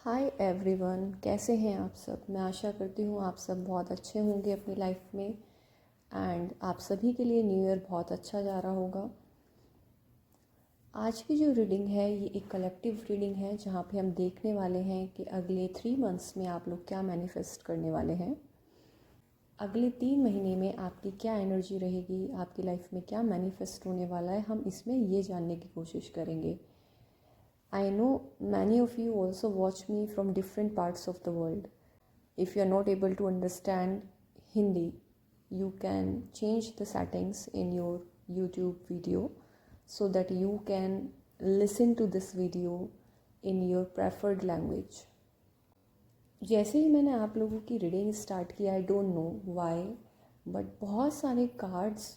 Hi everyone, कैसे हैं आप सब। मैं आशा करती हूँ आप सब बहुत अच्छे होंगे अपनी लाइफ में एंड आप सभी के लिए न्यू ईयर बहुत अच्छा जा रहा होगा। आज की जो रीडिंग है ये एक कलेक्टिव रीडिंग है जहाँ पे हम देखने वाले हैं कि अगले 3 मंथ्स में आप लोग क्या मैनिफेस्ट करने वाले हैं। अगले 3 महीने में आपकी क्या एनर्जी रहेगी, आपकी लाइफ में क्या मैनिफेस्ट होने वाला है, हम इसमें ये जानने की कोशिश करेंगे। I know many of you also watch me from different parts of the world. If you are not able to understand Hindi, you can change the settings in your YouTube video so that you can listen to this video in your preferred language. जैसे ही मैंने आप लोगों की reading start की, I don't know why but बहुत सारे cards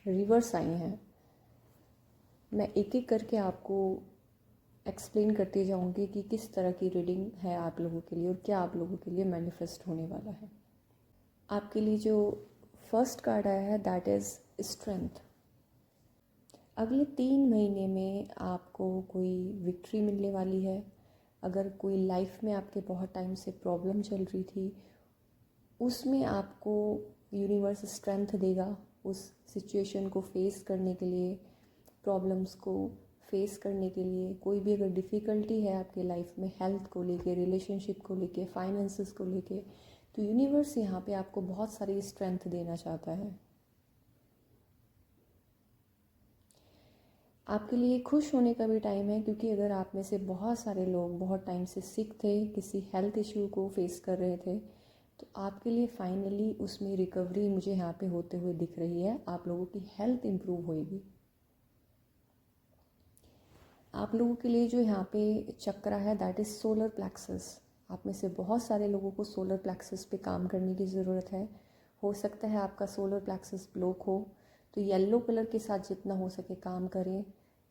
reverse आए हैं। मैं एक एक करके आपको एक्सप्लेन करती जाऊंगी कि किस तरह की रीडिंग है आप लोगों के लिए और क्या आप लोगों के लिए मैनिफेस्ट होने वाला है। आपके लिए जो फर्स्ट कार्ड आया है दैट इज़ स्ट्रेंथ। अगले 3 महीने में आपको कोई विक्ट्री मिलने वाली है। अगर कोई लाइफ में आपके बहुत टाइम से प्रॉब्लम चल रही थी उसमें आपको यूनिवर्स स्ट्रेंथ देगा उस सिचुएशन को फेस करने के लिए, प्रॉब्लम्स को फेस करने के लिए। कोई भी अगर डिफ़िकल्टी है आपके लाइफ में हेल्थ को लेके, रिलेशनशिप को लेके, फाइनेंसेस को लेके, तो यूनिवर्स यहाँ पे आपको बहुत सारी स्ट्रेंथ देना चाहता है। आपके लिए खुश होने का भी टाइम है क्योंकि अगर आप में से बहुत सारे लोग बहुत टाइम से सिक थे, किसी हेल्थ इशू को फेस कर रहे थे, तो आपके लिए फाइनली उसमें रिकवरी मुझे यहाँ पे होते हुए दिख रही है। आप लोगों की हेल्थ इम्प्रूव होएगी। आप लोगों के लिए जो यहाँ पे चक्रा है दैट इज़ सोलर प्लेक्सस। आप में से बहुत सारे लोगों को सोलर प्लेक्सस पे काम करने की ज़रूरत है। हो सकता है आपका सोलर प्लेक्सस ब्लॉक हो, तो येलो कलर के साथ जितना हो सके काम करें।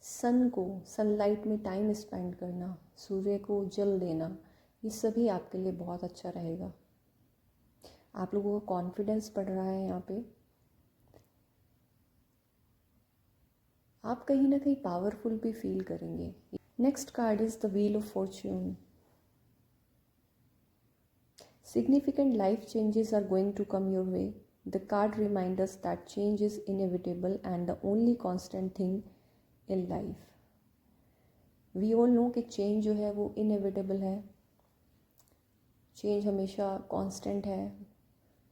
सनलाइट में टाइम स्पेंड करना, सूर्य को जल देना, ये सभी आपके लिए बहुत अच्छा रहेगा। आप लोगों का कॉन्फिडेंस बढ़ रहा है यहाँ पे। आप कहीं ना कहीं पावरफुल भी फील करेंगे। Next card is the wheel of Fortune. Significant life changes are going to come your way. The card reminds us that change is inevitable and the only constant thing in life. We all know कि change जो है वो inevitable है। change हमेशा constant है।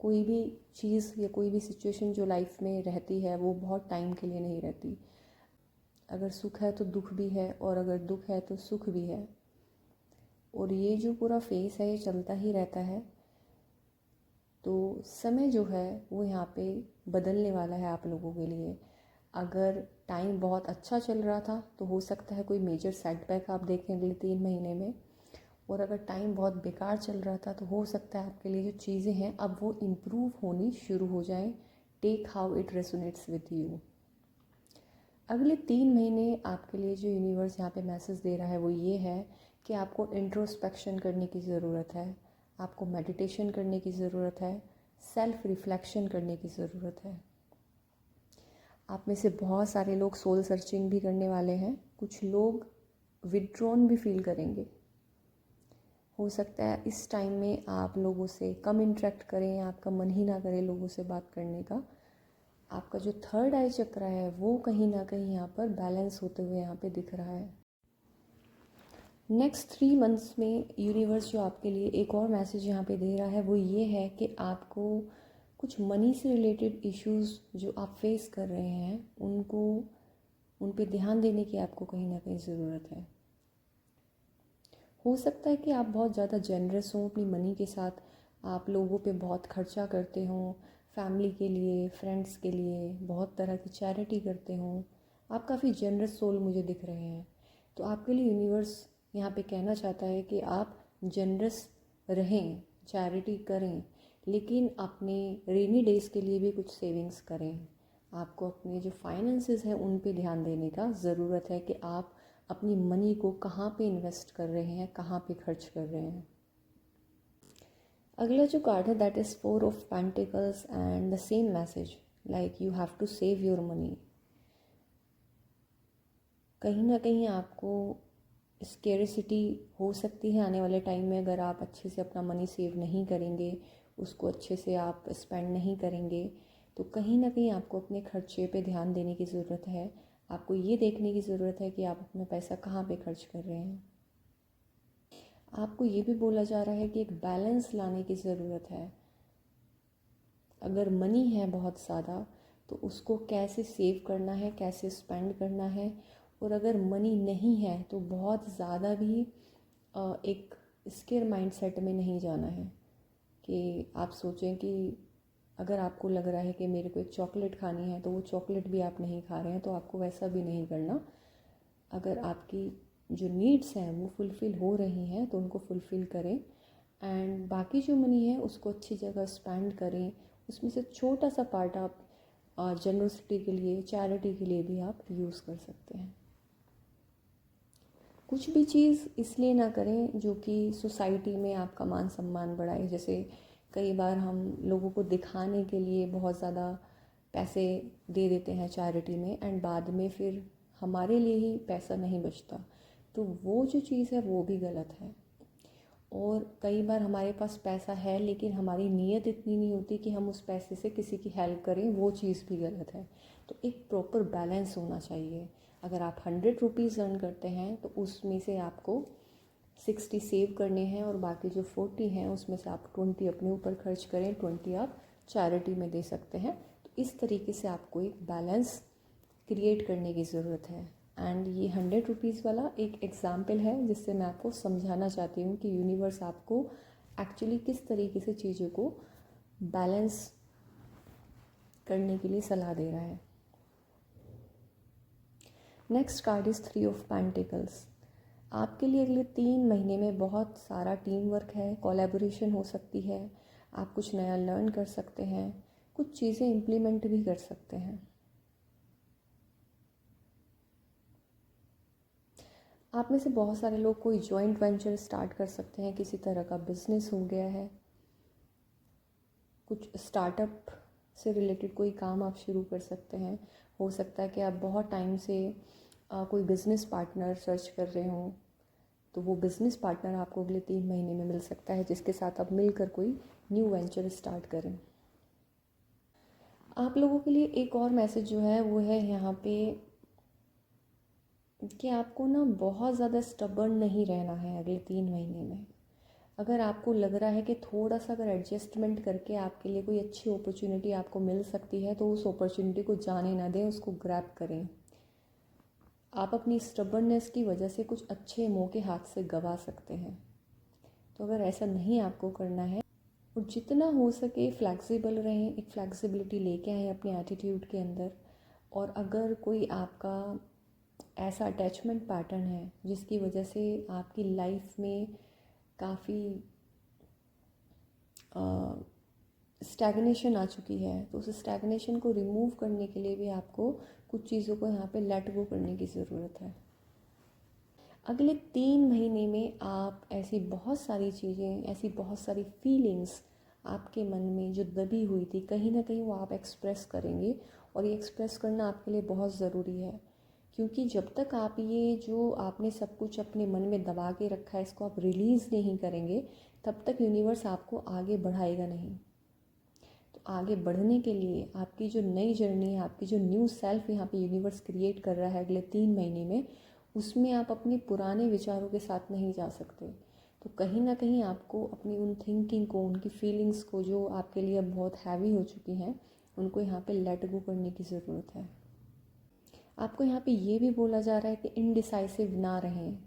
कोई भी चीज़ या कोई भी सिचुएशन जो लाइफ में रहती है वो बहुत टाइम के लिए नहीं रहती। अगर सुख है तो दुख भी है और अगर दुख है तो सुख भी है, और ये जो पूरा फेस है ये चलता ही रहता है। तो समय जो है वो यहाँ पे बदलने वाला है आप लोगों के लिए। अगर टाइम बहुत अच्छा चल रहा था तो हो सकता है कोई मेजर सेटबैक आप देखें अगले 3 महीने में, और अगर टाइम बहुत बेकार चल रहा था तो हो सकता है आपके लिए जो चीज़ें हैं अब वो इम्प्रूव होनी शुरू हो जाएं। Take how it resonates with you. अगले 3 महीने आपके लिए जो यूनिवर्स यहाँ पे मैसेज दे रहा है वो ये है कि आपको इंट्रोस्पेक्शन करने की ज़रूरत है, आपको मेडिटेशन करने की ज़रूरत है, सेल्फ रिफ्लेक्शन करने की ज़रूरत है। आप में से बहुत सारे लोग सोल सर्चिंग भी करने वाले हैं। कुछ लोग विड्रॉन भी फील करेंगे। हो सकता है इस टाइम में आप लोगों से कम इंटरेक्ट करें, आपका मन ही ना करे लोगों से बात करने का। आपका जो थर्ड आई चक्र है वो कहीं ना कहीं यहाँ पर बैलेंस होते हुए यहाँ पे दिख रहा है। नेक्स्ट 3 मंथ्स में यूनिवर्स जो आपके लिए एक और मैसेज यहाँ पे दे रहा है वो ये है कि आपको कुछ मनी से रिलेटेड इश्यूज़ जो आप फेस कर रहे हैं उन पे ध्यान देने की आपको कहीं ना कहीं ज़रूरत है। हो सकता है कि आप बहुत ज़्यादा जेनरस हों अपनी मनी के साथ, आप लोगों पे बहुत खर्चा करते हों, फैमिली के लिए, फ्रेंड्स के लिए बहुत तरह की चैरिटी करते हों। आप काफ़ी जेनरस सोल मुझे दिख रहे हैं। तो आपके लिए यूनिवर्स यहाँ पे कहना चाहता है कि आप जेनरस रहें, चैरिटी करें, लेकिन अपने रेनी डेज़ के लिए भी कुछ सेविंग्स करें। आपको अपने जो फाइनेंसेस हैं उन पे ध्यान देने का ज़रूरत है कि आप अपनी मनी को कहाँ पे इन्वेस्ट कर रहे हैं, कहाँ पे खर्च कर रहे हैं। अगला जो कार्ड है that is 4 of pentacles and the same message like you have to save your money. कहीं ना कहीं आपको स्केरिसिटी हो सकती है आने वाले टाइम में अगर आप अच्छे से अपना मनी सेव नहीं करेंगे, उसको अच्छे से आप स्पेंड नहीं करेंगे। तो कहीं ना कहीं आपको अपने खर्चे पे ध्यान देने की ज़रूरत है। आपको ये देखने की ज़रूरत है कि आप अपना पैसा कहाँ पे खर्च कर रहे हैं। आपको ये भी बोला जा रहा है कि एक बैलेंस लाने की ज़रूरत है। अगर मनी है बहुत ज़्यादा तो उसको कैसे सेव करना है, कैसे स्पेंड करना है। और अगर मनी नहीं है तो बहुत ज़्यादा भी एक स्केयर माइंडसेट में नहीं जाना है कि आप सोचें कि अगर आपको लग रहा है कि मेरे को एक चॉकलेट खानी है तो वो चॉकलेट भी आप नहीं खा रहे हैं, तो आपको वैसा भी नहीं करना। अगर आपकी जो नीड्स हैं वो फुलफ़िल हो रही हैं तो उनको फुलफ़िल करें, एंड बाकी जो मनी है उसको अच्छी जगह स्पेंड करें। उसमें से छोटा सा पार्ट आप जनरसिटी के लिए, चैरिटी के लिए भी आप यूज़ कर सकते हैं। कुछ भी चीज़ इसलिए ना करें जो कि सोसाइटी में आपका मान सम्मान बढ़ाए। जैसे कई बार हम लोगों को दिखाने के लिए बहुत ज़्यादा पैसे दे देते हैं चैरिटी में, एंड बाद में फिर हमारे लिए ही पैसा नहीं बचता, तो वो जो चीज़ है वो भी गलत है। और कई बार हमारे पास पैसा है लेकिन हमारी नीयत इतनी नहीं होती कि हम उस पैसे से किसी की हेल्प करें, वो चीज़ भी गलत है। तो एक प्रॉपर बैलेंस होना चाहिए। अगर आप 100 रुपीज़ अर्न करते हैं तो उसमें से आपको 60 सेव करने हैं और बाकी जो 40 हैं उसमें से आप 20 अपने ऊपर खर्च करें, 20 आप चैरिटी में दे सकते हैं। तो इस तरीके से आपको एक बैलेंस क्रिएट करने की ज़रूरत है। एंड ये 100 रुपीज़ वाला एक एग्ज़ाम्पल है जिससे मैं आपको समझाना चाहती हूँ कि यूनिवर्स आपको एक्चुअली किस तरीके से चीज़ों को बैलेंस करने के लिए सलाह दे रहा है। Next card is 3 of pentacles. आपके लिए अगले 3 महीने में बहुत सारा टीम वर्क है, कोलैबोरेशन हो सकती है, आप कुछ नया लर्न कर सकते हैं, कुछ चीज़ें इम्प्लीमेंट भी कर सकते हैं। आप में से बहुत सारे लोग कोई जॉइंट वेंचर स्टार्ट कर सकते हैं, किसी तरह का बिजनेस हो गया है, कुछ स्टार्टअप से रिलेटेड कोई काम आप शुरू कर सकते हैं। हो सकता है कि आप बहुत टाइम से कोई बिज़नेस पार्टनर सर्च कर रहे हों, तो वो बिज़नेस पार्टनर आपको अगले 3 महीने में मिल सकता है जिसके साथ आप मिलकर कोई न्यू वेंचर स्टार्ट करें। आप लोगों के लिए एक और मैसेज जो है वो है यहाँ पे कि आपको ना बहुत ज़्यादा स्टबर्न नहीं रहना है अगले 3 महीने में। अगर आपको लग रहा है कि थोड़ा सा अगर एडजस्टमेंट करके आपके लिए कोई अच्छी अपॉर्चुनिटी आपको मिल सकती है तो उस अपॉर्चुनिटी को जाने ना दें, उसको ग्रैब करें। आप अपनी स्टबर्ननेस की वजह से कुछ अच्छे मौके हाथ से गंवा सकते हैं। तो अगर ऐसा नहीं आपको करना है और जितना हो सके फ्लैक्सिबल रहें, एक फ्लैक्सिबिलिटी लेके आएँ अपने एटीट्यूड के अंदर। और अगर कोई आपका ऐसा अटैचमेंट पैटर्न है जिसकी वजह से आपकी लाइफ में काफ़ी स्टैग्नेशन आ चुकी है, तो उस स्टैग्नेशन को रिमूव करने के लिए भी आपको कुछ चीज़ों को यहाँ पे लेट गो करने की ज़रूरत है। अगले 3 महीने में आप ऐसी बहुत सारी चीज़ें, ऐसी बहुत सारी फीलिंग्स आपके मन में जो दबी हुई थी, कहीं ना कहीं वो आप एक्सप्रेस करेंगे। और ये एक्सप्रेस करना आपके लिए बहुत ज़रूरी है, क्योंकि जब तक आप ये जो आपने सब कुछ अपने मन में दबा के रखा है इसको आप रिलीज़ नहीं करेंगे, तब तक यूनिवर्स आपको आगे बढ़ाएगा नहीं। तो आगे बढ़ने के लिए आपकी जो नई जर्नी है, आपकी जो न्यू सेल्फ यहाँ पे यूनिवर्स क्रिएट कर रहा है अगले 3 महीने में, उसमें आप अपने पुराने विचारों के साथ नहीं जा सकते। तो कहीं ना कहीं आपको अपनी उन थिंकिंग को, उनकी फीलिंग्स को जो आपके लिए अब बहुत हैवी हो चुकी हैं, उनको यहाँ पे लेट गो करने की ज़रूरत है। आपको यहाँ पे ये भी बोला जा रहा है कि इनडिसाइसिव ना रहें।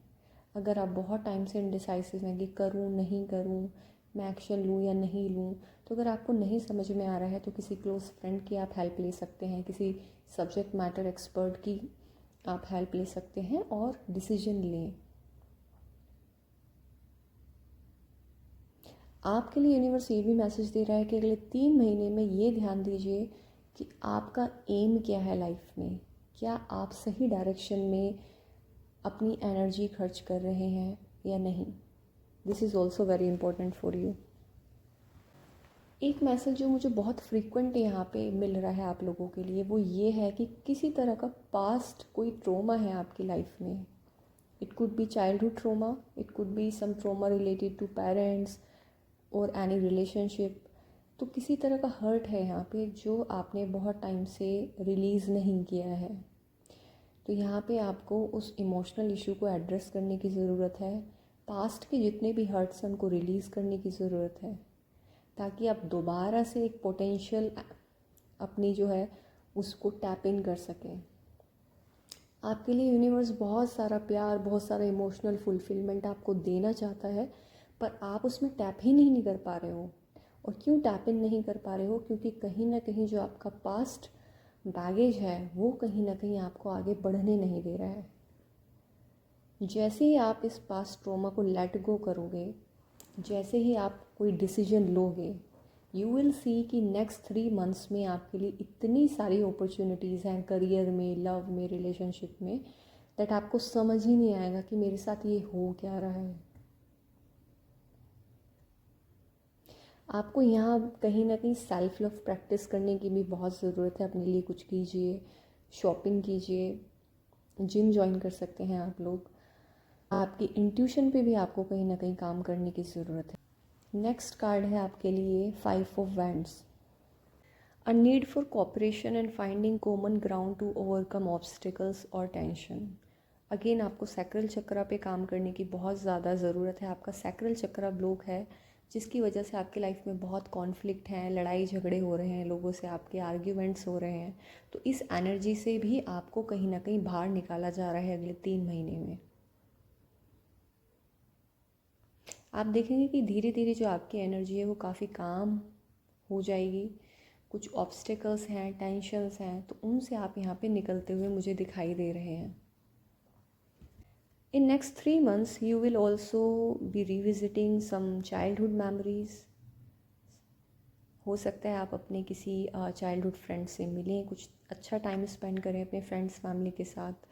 अगर आप बहुत टाइम से इनडिसाइसिव हैं कि करूँ नहीं करूँ, मैं एक्शन लूँ या नहीं लूँ, तो अगर आपको नहीं समझ में आ रहा है तो किसी क्लोज़ फ्रेंड की आप हेल्प ले सकते हैं, किसी सब्जेक्ट मैटर एक्सपर्ट की आप हेल्प ले सकते हैं और डिसीजन लें। आपके लिए यूनिवर्स ये भी मैसेज दे रहा है कि अगले 3 महीने में ये ध्यान दीजिए कि आपका एम क्या है लाइफ में। क्या आप सही डायरेक्शन में अपनी एनर्जी खर्च कर रहे हैं या नहीं। This is also very important for you. एक मैसेज जो मुझे बहुत फ्रीक्वेंट यहाँ पे मिल रहा है आप लोगों के लिए, वो ये है कि किसी तरह का पास्ट कोई ट्रॉमा है आपकी लाइफ में, It could be childhood trauma, it could be some trauma related to parents और एनी रिलेशनशिप। तो किसी तरह का हर्ट है यहाँ पे जो आपने बहुत टाइम से रिलीज़ नहीं किया है। तो यहाँ पे आपको उस इमोशनल इशू को एड्रेस करने की ज़रूरत है। पास्ट के जितने भी हर्ट्स हैं उनको रिलीज़ करने की ज़रूरत है, ताकि आप दोबारा से एक पोटेंशियल अपनी जो है उसको टैप इन कर सकें। आपके लिए यूनिवर्स बहुत सारा प्यार, बहुत सारा इमोशनल फुलफिलमेंट आपको देना चाहता है, पर आप उसमें टैप ही नहीं कर पा रहे हो। और क्यों टैप इन नहीं कर पा रहे हो? क्योंकि कहीं ना कहीं जो आपका पास्ट बैगेज है वो कहीं ना कहीं आपको आगे बढ़ने नहीं दे रहा है। जैसे ही आप इस पास्ट ट्रॉमा को लेट गो करोगे, जैसे ही आप कोई डिसीजन लोगे, यू विल सी कि नेक्स्ट 3 मंथ्स में आपके लिए इतनी सारी अपॉर्चुनिटीज़ हैं करियर में, लव में, रिलेशनशिप में, दैट आपको समझ ही नहीं आएगा कि मेरे साथ ये हो क्या रहा है। आपको यहाँ कहीं ना कहीं सेल्फ लव प्रैक्टिस करने की भी बहुत ज़रूरत है। अपने लिए कुछ कीजिए, शॉपिंग कीजिए, जिम ज्वाइन कर सकते हैं आप लोग। आपकी इंट्यूशन पे भी आपको कहीं ना कहीं काम करने की ज़रूरत है। नेक्स्ट कार्ड है आपके लिए 5 of wands. A need for cooperation and finding common ground to overcome obstacles और टेंशन। अगेन आपको सैक्रल चक्रा पे काम करने की बहुत ज़्यादा ज़रूरत है। आपका सैक्रल चक्रा ब्लॉक है, जिसकी वजह से आपकी लाइफ में बहुत कॉन्फ्लिक्ट हैं, लड़ाई झगड़े हो रहे हैं, लोगों से आपके आर्ग्यूमेंट्स हो रहे हैं। तो इस एनर्जी से भी आपको कहीं ना कहीं बाहर निकाला जा रहा है अगले 3 महीने में। आप देखेंगे कि धीरे धीरे जो आपकी एनर्जी है वो काफ़ी काम हो जाएगी। कुछ ऑब्स्टिकल्स हैं, टेंशन्स हैं, तो उनसे आप यहाँ पे निकलते हुए मुझे दिखाई दे रहे हैं। In next 3 months, you will also be revisiting some childhood memories. हो सकता है आप अपने किसी चाइल्डहुड फ्रेंड से मिलें, कुछ अच्छा टाइम स्पेंड करें अपने फ्रेंड्स फैमिली के साथ।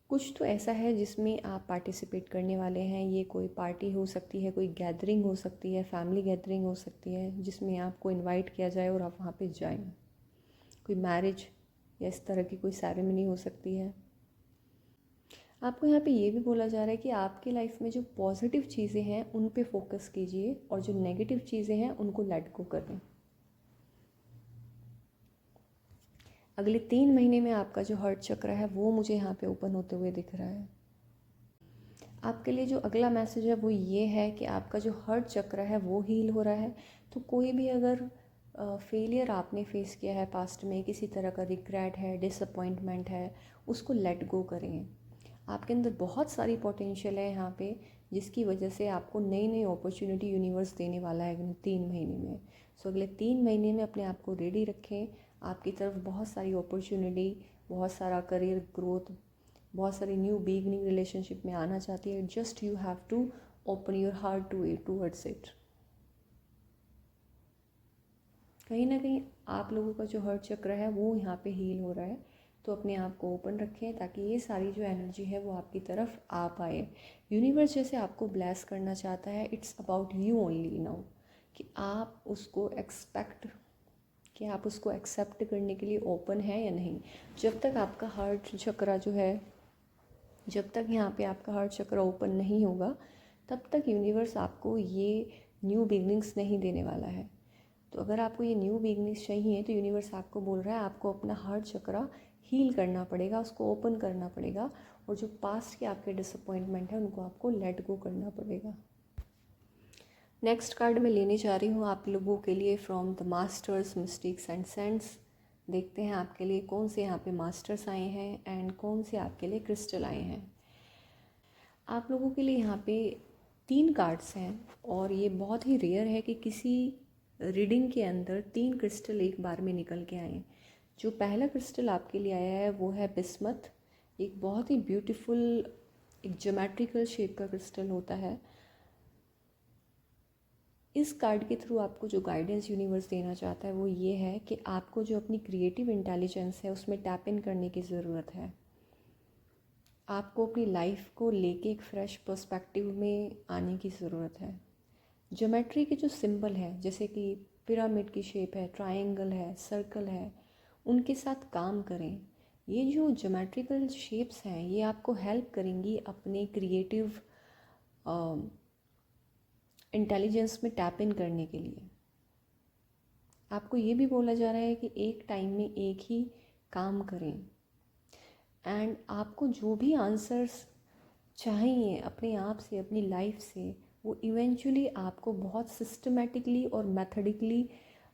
कुछ तो ऐसा है जिसमें आप पार्टिसिपेट करने वाले हैं। ये कोई पार्टी हो सकती है, कोई गैदरिंग हो सकती है, फैमिली गैदरिंग हो सकती है, जिसमें आपको इनवाइट किया जाए और आप वहाँ पे जाएं। कोई मैरिज या इस तरह की कोई सेरेमनी हो सकती है। आपको यहाँ पे ये भी बोला जा रहा है कि आपकी लाइफ में जो पॉजिटिव चीज़ें हैं उन पे फोकस कीजिए और जो नेगेटिव चीज़ें हैं उनको लेट गो करें। अगले 3 महीने में आपका जो हार्ट चक्र है वो मुझे यहाँ पे ओपन होते हुए दिख रहा है। आपके लिए जो अगला मैसेज है वो ये है कि आपका जो हार्ट चक्र है वो हील हो रहा है। तो कोई भी अगर फेलियर आपने फेस किया है पास्ट में, किसी तरह का रिग्रेट है, डिसअपॉइंटमेंट है, उसको लेट गो करें। आपके अंदर बहुत सारी पोटेंशियल है यहाँ पे, जिसकी वजह से आपको नई नई अपॉर्चुनिटी यूनिवर्स देने वाला है अगले 3 महीने में। सो अगले 3 महीने में अपने आप को रेडी रखें। आपकी तरफ बहुत सारी अपॉर्चुनिटी, बहुत सारा करियर ग्रोथ, बहुत सारी न्यू बिगनिंग रिलेशनशिप में आना चाहती है। Just you have to open your heart towards it. कहीं ना कहीं आप लोगों का जो हार्ट चक्र है वो यहाँ पे हील हो रहा है। तो अपने आप को ओपन रखें ताकि ये सारी जो एनर्जी है वो आपकी तरफ आ पाए। यूनिवर्स जैसे आपको ब्लेस करना चाहता है, it's about you only now, कि आप उसको एक्सेप्ट करने के लिए ओपन है या नहीं। जब तक आपका हार्ट चक्रा जो है, जब तक यहाँ पे आपका हार्ट चक्र ओपन नहीं होगा, तब तक यूनिवर्स आपको ये न्यू बिगनिंग्स नहीं देने वाला है। तो अगर आपको ये न्यू बिगनिंग्स चाहिए तो यूनिवर्स आपको बोल रहा है आपको अपना हार्ट चक्र हील करना पड़ेगा, उसको ओपन करना पड़ेगा, और जो पास्ट के आपके डिसअपॉइंटमेंट है उनको आपको लेट गो करना पड़ेगा। नेक्स्ट कार्ड मैं लेने जा रही हूँ आप लोगों के लिए from the masters mystics and cents. देखते हैं आपके लिए कौन से यहाँ पे मास्टर्स आए हैं एंड कौन से आपके लिए क्रिस्टल आए हैं। आप लोगों के लिए यहाँ पे 3 कार्ड्स हैं, और ये बहुत ही रेयर है कि किसी रीडिंग के अंदर 3 क्रिस्टल एक बार में निकल के आए। जो पहला क्रिस्टल आपके लिए आया है वो है बिस्मथ। एक बहुत ही ब्यूटीफुल, एक ज्योमेट्रिकल शेप का क्रिस्टल होता है। इस कार्ड के थ्रू आपको जो गाइडेंस यूनिवर्स देना चाहता है वो ये है कि आपको जो अपनी क्रिएटिव इंटेलिजेंस है उसमें टैप इन करने की ज़रूरत है। आपको अपनी लाइफ को लेके एक फ्रेश पर्सपेक्टिव में आने की ज़रूरत है। ज्योमेट्री के जो सिंबल है, जैसे कि पिरामिड की शेप है, ट्रायंगल है, सर्कल है, उनके साथ काम करें। ये जो ज्योमेट्रिकल शेप्स हैं ये आपको हेल्प करेंगी अपने क्रिएटिव इंटेलिजेंस में टैप इन करने के लिए। आपको ये भी बोला जा रहा है कि एक टाइम में एक ही काम करें, एंड आपको जो भी आंसर्स चाहिए अपने आप से, अपनी लाइफ से, वो इवेंचुअली आपको बहुत सिस्टमेटिकली और मेथडिकली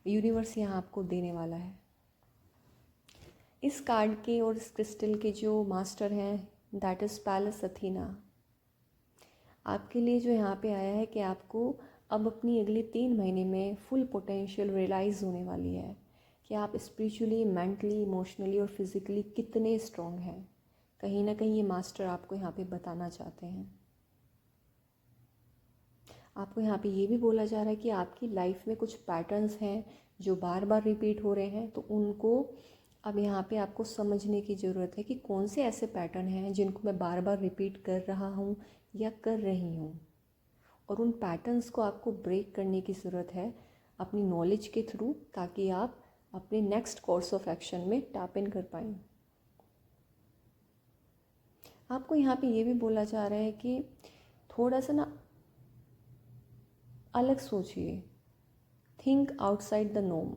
यूनिवर्स यहाँ आपको देने वाला है। इस कार्ड के और इस क्रिस्टल के जो मास्टर हैं दैट इज़ पैलेस अथीना। आपके लिए जो यहाँ पे आया है कि आपको अब अपनी अगले 3 महीने में फुल पोटेंशियल रियलाइज़ होने वाली है कि आप स्पिरिचुअली, मेंटली, इमोशनली और फिज़िकली कितने स्ट्रॉन्ग हैं। कहीं ना कहीं ये मास्टर आपको यहाँ पे बताना चाहते हैं। आपको यहाँ पे ये भी बोला जा रहा है कि आपकी लाइफ में कुछ पैटर्न्स हैं जो बार बार रिपीट हो रहे हैं, तो उनको अब यहाँ पे आपको समझने की ज़रूरत है कि कौन से ऐसे पैटर्न हैं जिनको मैं बार बार रिपीट कर रहा हूँ या कर रही हूँ, और उन पैटर्न्स को आपको ब्रेक करने की ज़रूरत है अपनी नॉलेज के थ्रू, ताकि आप अपने नेक्स्ट कोर्स ऑफ एक्शन में टैप इन कर पाएँ। आपको यहाँ पे ये भी बोला जा रहा है कि थोड़ा सा ना अलग सोचिए, थिंक आउटसाइड द नॉर्म।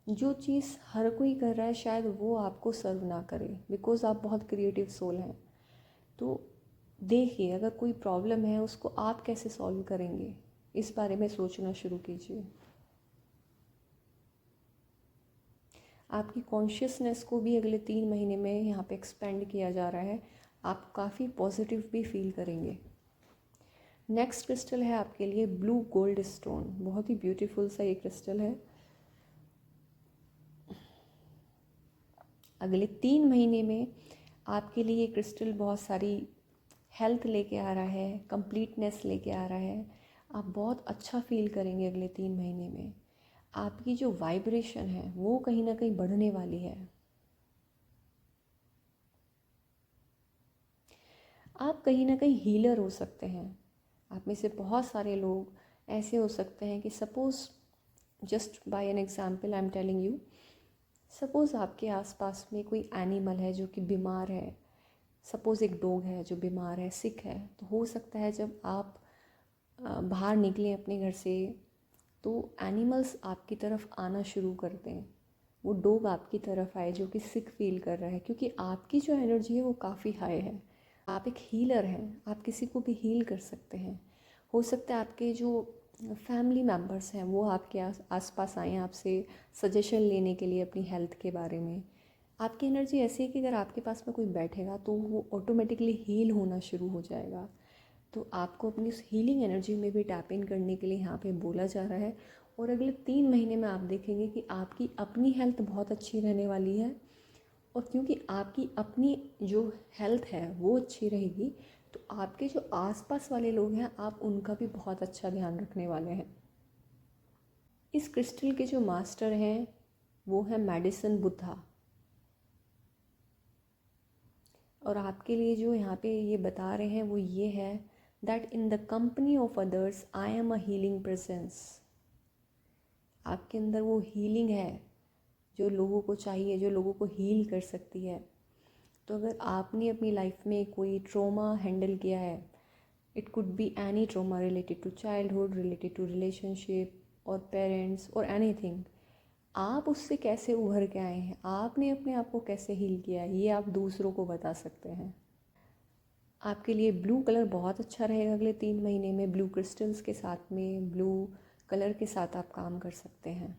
जो चीज़ हर कोई कर रहा है शायद वो आपको सर्व ना करे, बिकॉज आप बहुत क्रिएटिव सोल हैं। तो देखिए, अगर कोई प्रॉब्लम है उसको आप कैसे सॉल्व करेंगे, इस बारे में सोचना शुरू कीजिए। आपकी कॉन्शियसनेस को भी अगले 3 महीने में यहाँ पे एक्सपेंड किया जा रहा है। आप काफ़ी पॉजिटिव भी फील करेंगे। नेक्स्ट क्रिस्टल है आपके लिए ब्लू गोल्ड स्टोन। बहुत ही ब्यूटीफुल सा ये क्रिस्टल है। अगले 3 महीने में आपके लिए ये क्रिस्टल बहुत सारी हेल्थ लेके आ रहा है, कंप्लीटनेस लेके आ रहा है। आप बहुत अच्छा फील करेंगे अगले 3 महीने में। आपकी जो वाइब्रेशन है वो कहीं ना कहीं बढ़ने वाली है। आप कहीं ना कहीं हीलर हो सकते हैं। आप में से बहुत सारे लोग ऐसे हो सकते हैं कि suppose, just by an example I am telling you, suppose आपके आसपास में कोई एनिमल है जो कि बीमार है। सपोज़ एक डॉग है जो बीमार है, सिक है, तो हो सकता है जब आप बाहर निकलें अपने घर से तो एनिमल्स आपकी तरफ आना शुरू करते हैं। वो डॉग आपकी तरफ आए जो कि सिक फील कर रहा है, क्योंकि आपकी जो एनर्जी है वो काफ़ी हाई है। आप एक हीलर हैं, आप किसी को भी हील कर सकते हैं। हो सकता है आपके जो फैमिली मेम्बर्स हैं वो आपके आसपास आएँ आपसे सजेशन लेने के लिए अपनी हेल्थ के बारे में। आपकी एनर्जी ऐसी है कि अगर आपके पास में कोई बैठेगा तो वो ऑटोमेटिकली हील होना शुरू हो जाएगा। तो आपको अपनी उस हीलिंग एनर्जी में भी टैप इन करने के लिए यहाँ पे बोला जा रहा है। और अगले 3 महीने में आप देखेंगे कि आपकी अपनी हेल्थ बहुत अच्छी रहने वाली है, और क्योंकि आपकी अपनी जो हेल्थ है वो अच्छी रहेगी तो आपके जो आसपास वाले लोग हैं आप उनका भी बहुत अच्छा ध्यान रखने वाले हैं। इस क्रिस्टल के जो मास्टर हैं वो है मेडिसिन बुद्धा। और आपके लिए जो यहाँ पे ये बता रहे हैं वो ये है that in the company of others I am a healing presence. आपके अंदर वो हीलिंग है जो लोगों को चाहिए, जो लोगों को हील कर सकती है। तो अगर आपने अपनी लाइफ में कोई ट्रॉमा हैंडल किया है, it could be any trauma related to childhood, related to relationship और पेरेंट्स और एनीथिंग, आप उससे कैसे उभर के आए हैं, आपने अपने आप को कैसे हील किया है, ये आप दूसरों को बता सकते हैं। आपके लिए ब्लू कलर बहुत अच्छा रहेगा अगले 3 महीने में। ब्लू क्रिस्टल्स के साथ में ब्लू कलर के साथ आप काम कर सकते हैं।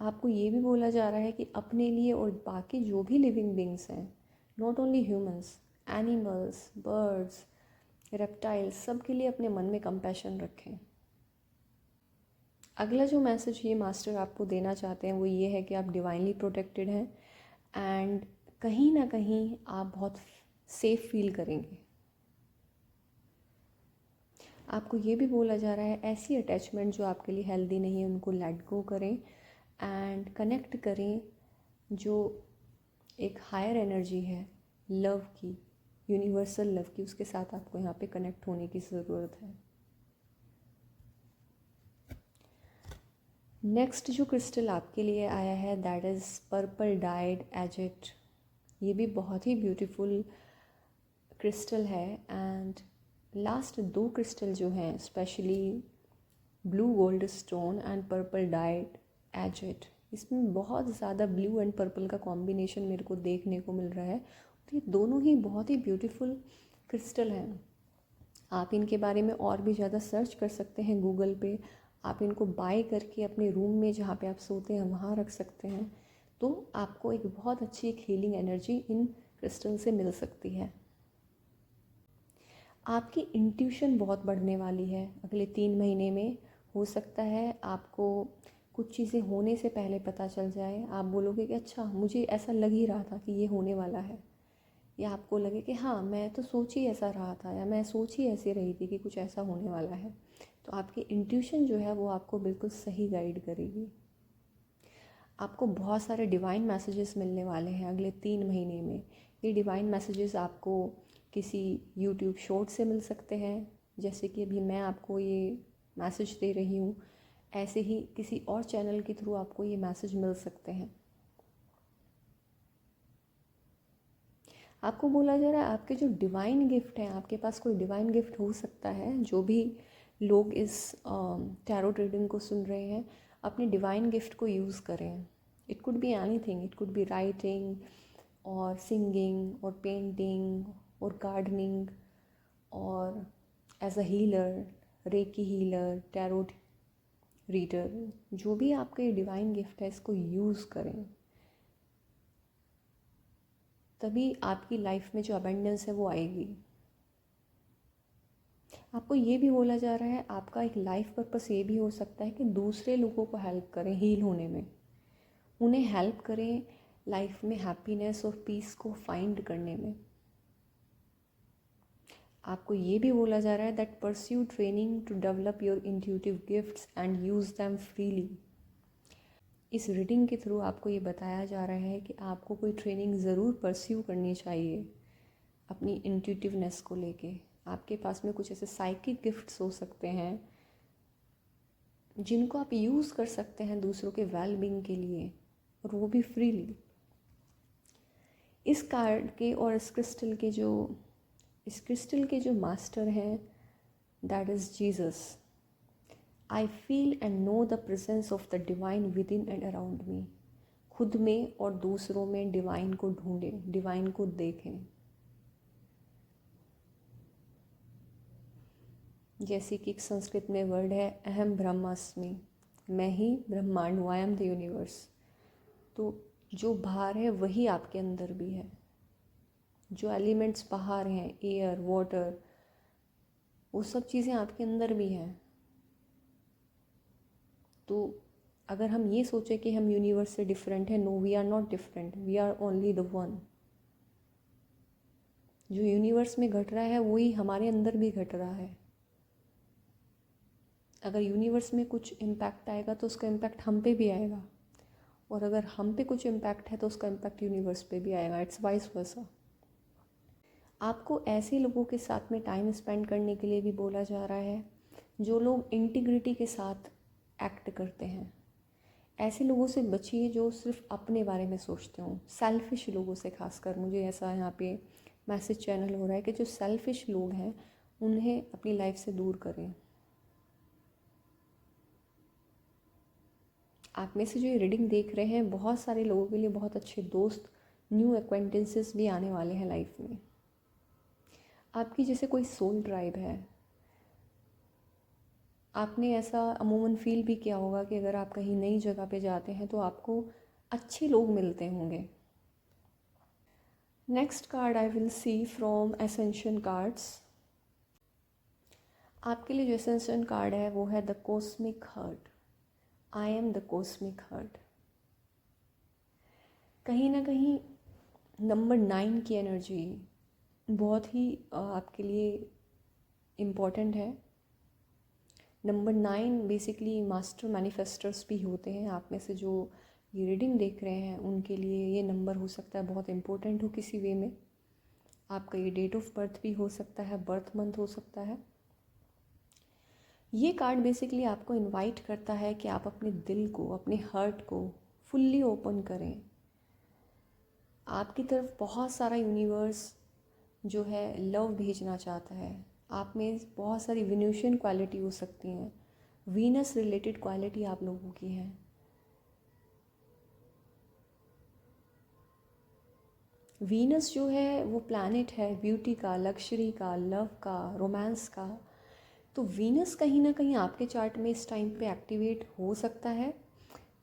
आपको ये भी बोला जा रहा है कि अपने लिए और बाकी जो भी लिविंग बींग्स हैं, not only humans, animals, birds, reptiles, सब के लिए अपने मन में कंपैशन रखें। अगला जो मैसेज ये मास्टर आपको देना चाहते हैं वो ये है कि आप डिवाइनली प्रोटेक्टेड हैं एंड कहीं ना कहीं आप बहुत सेफ फील करेंगे। आपको ये भी बोला जा रहा है ऐसी अटैचमेंट जो आपके लिए हेल्दी नहीं है उनको लेट गो करें एंड कनेक्ट करें जो एक हायर एनर्जी है लव की, यूनिवर्सल लव की, उसके साथ आपको यहाँ पे कनेक्ट होने की ज़रूरत है। नेक्स्ट जो क्रिस्टल आपके लिए आया है that is purple dyed agate. ये भी बहुत ही ब्यूटीफुल क्रिस्टल है। एंड लास्ट दो क्रिस्टल जो हैं specially blue gold stone and purple dyed agate, इसमें बहुत ज़्यादा ब्लू एंड पर्पल का कॉम्बिनेशन मेरे को देखने को मिल रहा है। तो ये दोनों ही बहुत ही ब्यूटीफुल क्रिस्टल हैं। आप इनके बारे में और भी ज़्यादा सर्च कर सकते हैं गूगल पे। आप इनको बाय करके अपने रूम में जहाँ पे आप सोते हैं वहाँ रख सकते हैं। तो आपको एक बहुत अच्छी एक हीलिंग एनर्जी इन क्रिस्टल से मिल सकती है। आपकी इंट्यूशन बहुत बढ़ने वाली है अगले 3 महीने में। हो सकता है आपको कुछ चीज़ें होने से पहले पता चल जाए। आप बोलोगे कि अच्छा मुझे ऐसा लग ही रहा था कि ये होने वाला है, या आपको लगे कि हाँ मैं तो सोच ही ऐसा रहा था, या मैं सोच ही ऐसी रही थी कि कुछ ऐसा होने वाला है। तो आपकी इंट्यूशन जो है वो आपको बिल्कुल सही गाइड करेगी। आपको बहुत सारे डिवाइन मैसेजेस मिलने वाले हैं अगले 3 महीने में। ये डिवाइन मैसेजेस आपको किसी यूट्यूब शॉर्ट से मिल सकते हैं, जैसे कि अभी मैं आपको ये मैसेज दे रही हूँ, ऐसे ही किसी और चैनल के थ्रू आपको ये मैसेज मिल सकते हैं। आपको बोला जा रहा है आपके जो डिवाइन गिफ्ट हैं, आपके पास कोई डिवाइन गिफ्ट हो सकता है। जो भी लोग इस टैरो रीडिंग को सुन रहे हैं, अपने डिवाइन गिफ्ट को यूज़ करें। It could be anything, it could be writing और सिंगिंग और पेंटिंग और गार्डनिंग और as a healer, reiki healer, tarot reader. जो भी आपका डिवाइन गिफ्ट है इसको यूज़ करें, तभी आपकी लाइफ में जो अबंडेंस है वो आएगी। आपको ये भी बोला जा रहा है आपका एक लाइफ पर्पस ये भी हो सकता है कि दूसरे लोगों को हेल्प करें हील होने में, उन्हें हेल्प करें लाइफ में हैप्पीनेस और पीस को फाइंड करने में। आपको ये भी बोला जा रहा है that pursue training to develop your intuitive gifts and use them freely. इस रीडिंग के थ्रू आपको ये बताया जा रहा है कि आपको कोई ट्रेनिंग ज़रूर परस्यू करनी चाहिए अपनी इंट्यूटिवनेस को लेके। आपके पास में कुछ ऐसे साइकिक गिफ्ट्स हो सकते हैं जिनको आप यूज़ कर सकते हैं दूसरों के वेलबींग के लिए, और वो भी फ्रीली। इस कार्ड के और इस क्रिस्टल के जो मास्टर हैं that is Jesus. I feel and know the presence of the divine with in and around me. खुद में और दूसरों में डिवाइन को ढूंढें, डिवाइन को देखें। जैसे कि एक संस्कृत में वर्ड है अहम ब्रह्मास्मि, मैं ही ब्रह्मांड हूँ, आई एम द यूनिवर्स। तो जो बाहर है वही आपके अंदर भी है। जो एलिमेंट्स बाहर हैं, एयर, वाटर, वो सब चीज़ें आपके अंदर भी हैं। तो अगर हम ये सोचें कि हम यूनिवर्स से डिफरेंट हैं, no we are not different, we are only the one. जो यूनिवर्स में घट रहा है वही हमारे अंदर भी घट रहा है। अगर यूनिवर्स में कुछ इम्पैक्ट आएगा तो उसका इम्पैक्ट हम पे भी आएगा, और अगर हम पे कुछ इम्पैक्ट है तो उसका इम्पैक्ट यूनिवर्स पे भी आएगा। It's vice versa. आपको ऐसे लोगों के साथ में टाइम स्पेंड करने के लिए भी बोला जा रहा है जो लोग इंटीग्रिटी के साथ एक्ट करते हैं। ऐसे लोगों से बचिए जो सिर्फ अपने बारे में सोचते हों, सेल्फिश लोगों से खासकर। मुझे ऐसा यहाँ पे मैसेज चैनल हो रहा है कि जो सेल्फिश लोग हैं उन्हें अपनी लाइफ से दूर करें। आप में से जो ये रीडिंग देख रहे हैं, बहुत सारे लोगों के लिए बहुत अच्छे दोस्त, न्यू एक्वेंटेंसेस भी आने वाले हैं लाइफ में। आपकी जैसे कोई सोल ट्राइब है। आपने ऐसा अमूमन फील भी किया होगा कि अगर आप कहीं नई जगह पे जाते हैं तो आपको अच्छे लोग मिलते होंगे। Next card I will see from ascension cards. आपके लिए जो एसेंशन कार्ड है वो है the cosmic heart. I am the cosmic heart. कहीं ना कहीं नंबर 9 की एनर्जी बहुत ही आपके लिए इम्पॉर्टेंट है। नंबर 9 बेसिकली मास्टर मैनिफेस्टर्स भी होते हैं। आप में से जो ये रीडिंग देख रहे हैं उनके लिए ये नंबर हो सकता है बहुत इम्पोर्टेंट हो किसी वे में। आपका ये डेट ऑफ बर्थ भी हो सकता है, बर्थ मंथ हो सकता है। ये कार्ड बेसिकली आपको इनवाइट करता है कि आप अपने दिल को, अपने हार्ट को फुल्ली ओपन करें। आपकी तरफ बहुत सारा यूनिवर्स जो है लव भेजना चाहता है। आप में बहुत सारी विनूशियन क्वालिटी हो सकती हैं, वीनस रिलेटेड क्वालिटी आप लोगों की है। वीनस जो है वो प्लैनेट है ब्यूटी का, लग्जरी का, लव का, रोमांस का। तो वीनस कहीं ना कहीं आपके चार्ट में इस टाइम पे एक्टिवेट हो सकता है,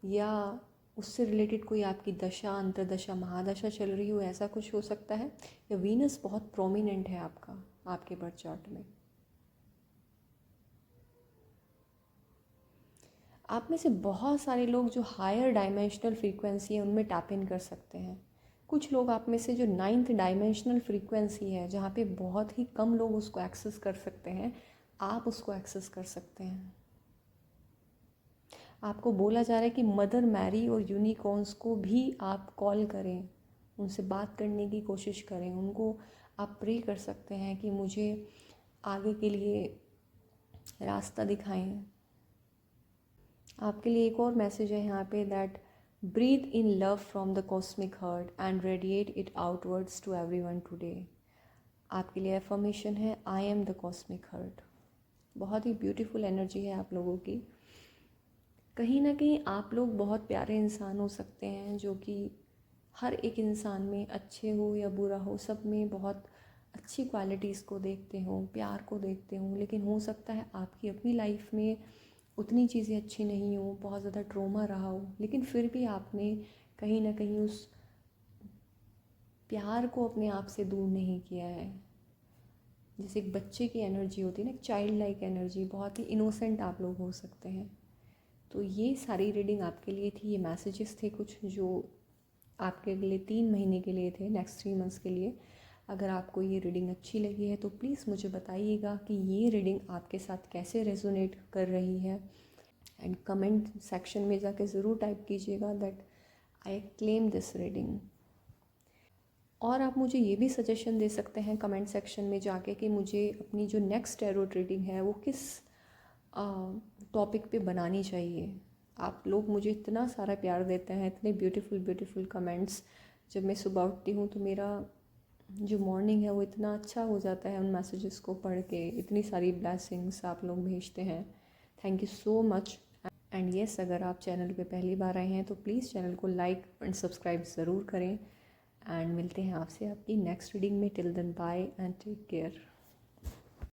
या उससे रिलेटेड कोई आपकी दशा, अंतरदशा, महादशा चल रही हो, ऐसा कुछ हो सकता है। या वीनस बहुत प्रोमिनेंट है आपके बर्थ चार्ट में। आप में से बहुत सारे लोग जो हायर डायमेंशनल फ्रीक्वेंसी है उनमें टैप इन कर सकते हैं। कुछ लोग आप में से जो 9th डायमेंशनल फ्रीक्वेंसी है, जहाँ पे बहुत ही कम लोग उसको एक्सेस कर सकते हैं, आप उसको एक्सेस कर सकते हैं। आपको बोला जा रहा है कि मदर मैरी और यूनिकॉर्न्स को भी आप कॉल करें, उनसे बात करने की कोशिश करें, उनको आप प्रे कर सकते हैं कि मुझे आगे के लिए रास्ता दिखाएं। आपके लिए एक और मैसेज है यहाँ पे, that breathe in love from the cosmic heart and radiate it outwards to everyone today. आपके लिए अफर्मेशन है, I am the cosmic heart. बहुत ही ब्यूटीफुल एनर्जी है आप लोगों की। कहीं ना कहीं आप लोग बहुत प्यारे इंसान हो सकते हैं, जो कि हर एक इंसान में, अच्छे हो या बुरा हो, सब में बहुत अच्छी क्वालिटीज़ को देखते हो, प्यार को देखते हो। लेकिन हो सकता है आपकी अपनी लाइफ में उतनी चीज़ें अच्छी नहीं हो, बहुत ज़्यादा ट्रॉमा रहा हो, लेकिन फिर भी आपने कहीं ना कहीं उस प्यार को अपने आप से दूर नहीं किया है। जैसे एक बच्चे की एनर्जी होती है ना, एक चाइल्ड लाइक एनर्जी, बहुत ही इनोसेंट आप लोग हो सकते हैं। तो ये सारी रीडिंग आपके लिए थी, ये मैसेजेस थे कुछ जो आपके अगले 3 महीने के लिए थे, नेक्स्ट 3 मंथ्स के लिए। अगर आपको ये रीडिंग अच्छी लगी है तो प्लीज़ मुझे बताइएगा कि ये रीडिंग आपके साथ कैसे रेजोनेट कर रही है, एंड कमेंट सेक्शन में जाके ज़रूर टाइप कीजिएगा that I claim this reading. और आप मुझे ये भी सजेशन दे सकते हैं कमेंट सेक्शन में जाके कि मुझे अपनी जो नेक्स्ट टैरो रीडिंग है वो किस टॉपिक पे बनानी चाहिए। आप लोग मुझे इतना सारा प्यार देते हैं, इतने ब्यूटीफुल ब्यूटीफुल कमेंट्स। जब मैं सुबह उठती हूँ तो मेरा जो मॉर्निंग है वो इतना अच्छा हो जाता है उन मैसेजेस को पढ़ के। इतनी सारी ब्लेसिंग्स आप लोग भेजते हैं, thank you so much. And yes, अगर आप चैनल पे पहली बार आए हैं तो प्लीज़ चैनल को लाइक एंड सब्सक्राइब ज़रूर करें। एंड मिलते हैं आपसे आपकी नेक्स्ट रीडिंग में। Till then bye and take care.